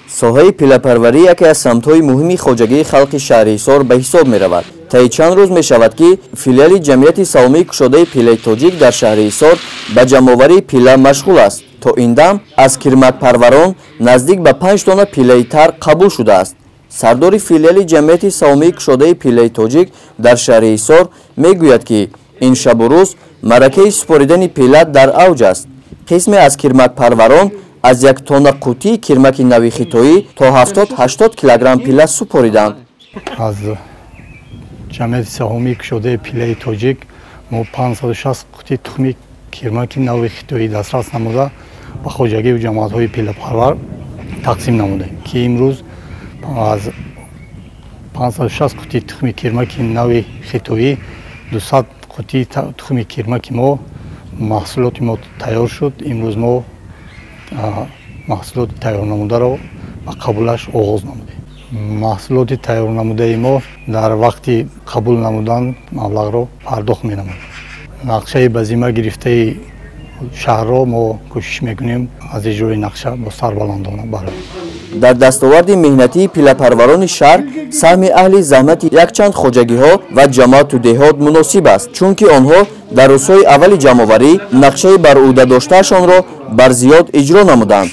соҳаи пилапарварӣ яке аз самтҳои муҳими хоҷагии халқи шаҳри Ҳисор ба ҳисоб меравад. таи чанд рӯз мешавад ки филиали ҷамъияти саломии кушодаи пиллаи тоҷик дар шаҳри Ҳисор ба ҷамъоварии пилла машғул аст. то ин дам аз кирмакпарварон наздик ба 5 тонна пиллаи тар қабул шудааст. сардори филиали ҷамъияти саломии кушодаи пиллаи тоҷик дар шаҳри Ҳисор мегӯяд ки ин шабу рӯз маъракаи супоридани пилла дар авҷ аст. қисме аз кирмакпарварон аз 1 тонна қутии кирмаки нави хитоӣ то 70-80 килограмм пилла супориданд. аз ҷамъияти саломии кушодаи пиллаи тоҷик мо 560 қутии тухми кирмаки нави хитоӣ дастрас намуда ба хоҷагию ҷамоатҳои пиллапарвар тақсим намудем ки имрӯз аз 560 қутии тухми кирмаки нави хитоӣ 200 қутии тухми кирмаки мо маҳсулоти мо тайёр шуд. имрӯз мо маҳсулоти тайёрнамударо ба қабулаш оғоз намудем. маҳсулоти тайёрнамудаи мо дар вақти қабул намудан маблағро пардохт менамоем. нақшаи ба зимма гирифтаи шаҳрро мо кӯшиш мекунем аз иҷрои нақша бо сарбаландона бароем. дар дастоварди меҳнатии пиллапарварони шаҳр саҳми аҳли заҳмати якчанд хоҷагиҳо ва ҷамоату деҳот муносиб аст, чунки онҳо дар рӯзҳои аввали ҷамъоварӣ нақшаи бар ӯҳда доштаашонро бар зиёд иҷро намуданд.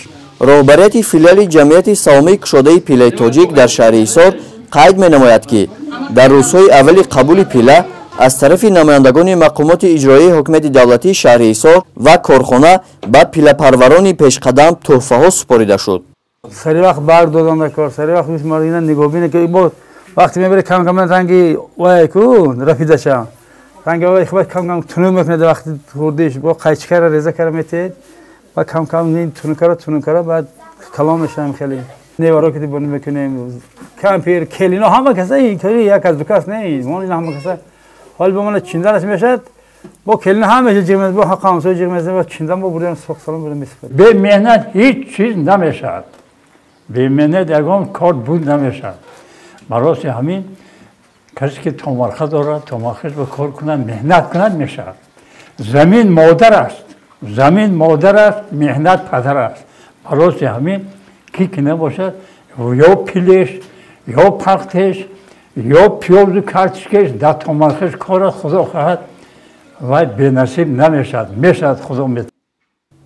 роҳбарияти филиали ҷамъияти саломии кушодаи пиллаи тоҷик дар шаҳри Ҳисор қайд менамояд ки дар рӯзҳои аввали қабули пилла аз тарафи намояндагони мақомоти иҷроии ҳокимияти давлатии шаҳри Ҳисор ва корхона ба пиллапарварони пешқадам тӯҳфаҳо супорида шуд. سری وقت برگ دادن کار سری وقت میش مارینا نگاه بینه که با وقتی میبره کم کم رنگی وای کون رفیده شم رنگی وای خب کم کم تونو میکنه وقتی خوردیش با قایچ کرده ریزه کرده میتید و کم کم این تونو کرده بعد کلام میشم خیلی نیوارو که دیوونه میکنیم کمپیر کلینا همه کسا این کاری یک از دو کس نیست ما اینا همه کسا حال به من چیندنش میشد با کلینا همه جرمز با حقامسای جرمز با چیندن با بودن سوق سلام بودن میسپر به مهنت هیچ چیز نمیشد. به منت یگان کار بود نمیشد. برای همین کسی که تومارخه دارد تومارخش به کار کنند مهنت کنند میشد. زمین مادر است. زمین مادر است، مهنت پدر است. برای همین کی که نباشد یا پیلش یا پختش یا پیاز و کارتشکش در تومارخش کار خدا خواهد و به نصیب نمیشد. میشد خدا میتواند.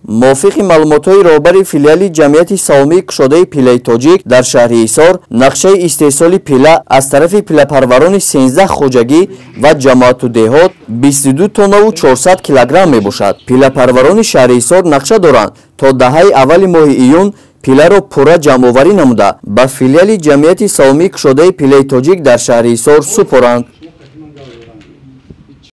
موافقی معلومات‌های راهبری فیلیالی جمعیت سالمی کشاده پلای تاجیک در شهر هیسار نقشه استحصال پله از طرف پله‌پروران 13 خوجگی و جماعت دهات 22 تن و 400 کیلوگرم میباشد. پله‌پروران شهر هیسار نقشه دارند تا دهه اول ماه ایون پله را پورا جمع‌آوری نموده به فیلیال جمعیت سالمی کشاده پلای تاجیک در شهر هیسار سپارند.